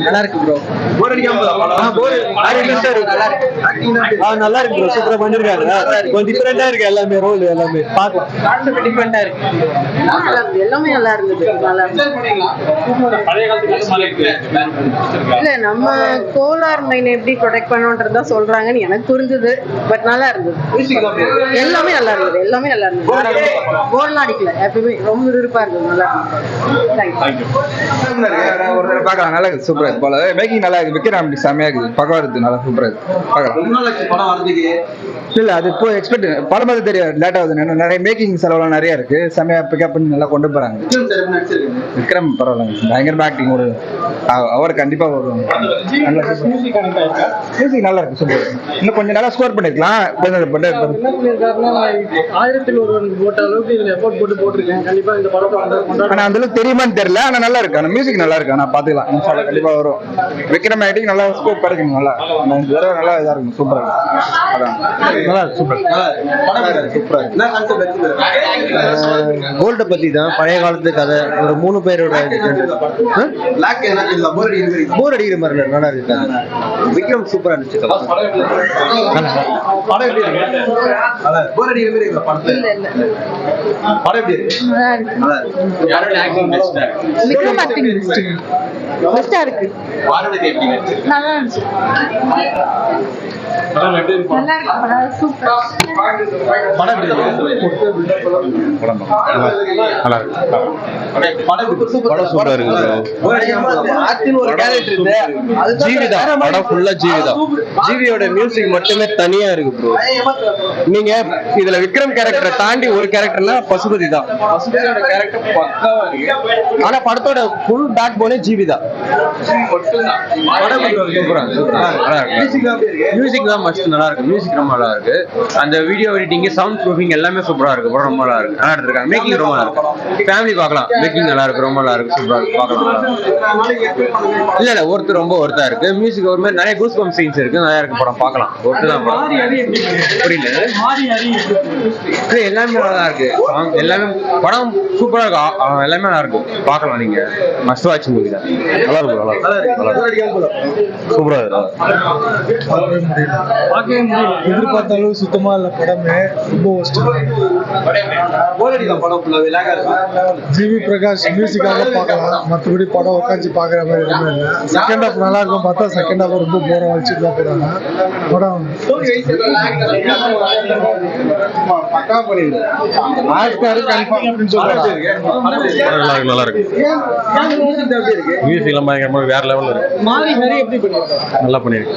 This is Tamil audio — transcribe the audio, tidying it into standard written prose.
நல்லா இருக்கு ப்ரோ. நல்லா இருக்கு ப்ரோ. சூப்பரா பண்ணிருக்காங்க. கொஞ்சம் டிஃபரெண்டா இருக்கு எல்லாமே. ரோல் எல்லாமே பார்க்கலாம். டிஃபரெண்டா இருக்கு. எல்லாமே நல்லா இருந்தது. நல்லா இல்ல நம்ம கோலார் மைன் எப்படி ப்ரொடெக்ட் பண்ணணும்ன்றதா சொல்றாங்கன்னு எனக்கு புரிஞ்சது. பட் நல்லா இருந்தது. எல்லாமே நல்லா இருந்தது. எல்லாமே நல்லா இருந்தது. போர்லாம் அடிக்கல. எப்பவுமே ரொம்ப விருப்பா இருந்தது. நல்லா பார்க்கலாம். நல்லா இருக்கு. சூப்பரா இருக்கு. போல மேக்கிங் நல்லா இருக்கு. விக்ரம் செமையா இருக்குது. பக்கம் இருக்கு. நல்லா சூப்பரா இருக்கு. பார்க்கலாம். இல்ல அது இப்போ எக்ஸ்பெக்ட் படம் பார்த்து தெரியாது. லேட் ஆகுது. நிறைய மேக்கிங் செலவுலாம் நிறைய இருக்கு. செமையா பிக்கப் பண்ணி நல்லா கொண்டு போறாங்க. விக்ரம் பரவாயில்ல. பயங்கரமா ஆக்டிங். ஒரு அவர் கண்டிப்பா வரும். மியூசிக் நல்லா இருக்கு. சூப்பர். இன்னும் கொஞ்சம் நல்லா ஸ்கோர் பண்ணிருக்கலாம். ஆனா அந்த அளவுக்கு தெரியுமான்னு தெரியல. ஆனா நல்லா இருக்கு. ஆனா மியூசிக் நல்லா இருக்கு. ஆனா பாத்துக்கலாம். கண்டிப்பா வரும். விக்ரம் ஆக்டிங் நல்லா ஸ்கோப் கிடைக்கும். நல்லா நல்லா இதா இருக்கும். சூப்பரா இருக்கு. நல்லா சூப்பர். கோல்ட பத்தி தான். பழைய காலத்து கதை. ஒரு 3 பேரோட போர் அடிக்கிற மாதிரி நல்லா இருக்கு. விக்ரம் சூப்பரா இருந்துச்சு. ஜிவியோட மியூசிக் மட்டுமே தனியா இருக்கு ப்ரோ. நீங்க இதுல விக்ரம் கேரக்டரை தாண்டி ஒரு கேரக்டர்னா பசுபதி தான். பசுபதியோட கேரக்டர் பக்காவா இருக்கு. ஆனா படத்தோட ஃபுல் பேக் போனே ஜிவி தான். மியூசிக் தான் மஸ்ட். நல்லா இருக்கு. மியூசிக் ரொம்ப நல்லா இருக்கு. அந்த வீடியோ எடிட்டிங், சவுண்ட் ப்ரூஃபிங் எல்லாமே சூப்பரா இருக்கு. படம் ரொம்ப நல்லா இருக்கு. நல்லா எடுத்திருக்காங்க. மேக்கிங் ரொம்ப நல்லா இருக்கு. ஃபேமிலி பார்க்கலாம். மேக்கிங் நல்லா இருக்கு. ரொம்ப நல்லா இருக்கு. சூப்பரா இருக்கு. பார்க்கலாம். இல்ல ஒருத்தர் ரொம்ப ஒருத்தா இருக்கு. மியூசிக் ஒரு மாதிரி நிறைய கூஸ் பம்ப் சீன்ஸ் இருக்கு. நல்லா இருக்கு. படம் பார்க்கலாம். ஒருத்தர் தான் படம். புரியல. எல்லாமே நல்லா இருக்கு. எல்லாமே படம் சூப்பரா இருக்கு. எல்லாமே நல்லா இருக்கு. பார்க்கலாம். நீங்க மஸ்ட் வாட்ச் மூவி தான். நல்லா இருக்கு. சூப்பரா இருக்கு. எதிர்பார்த்தாலும் சுத்தமா இல்ல. படமே ரொம்ப ஜிவி பிரகாஷ் மியூசிக்காக பார்க்கலாம். மற்றபடி படம் உட்காந்து பாக்குற மாதிரி எதுவுமே இல்லை. செகண்ட் ஹாஃப் நல்லா இருக்கும். பார்த்தா செகண்ட் ஹாஃப் ரொம்ப போற வச்சுட்டு தான் போறாங்க. படம் நல்லா இருக்கு. மியூசிக் எல்லாம் பயங்கரமா வேற லெவல்ல இருக்கு. நல்லா பண்ணிருக்கு.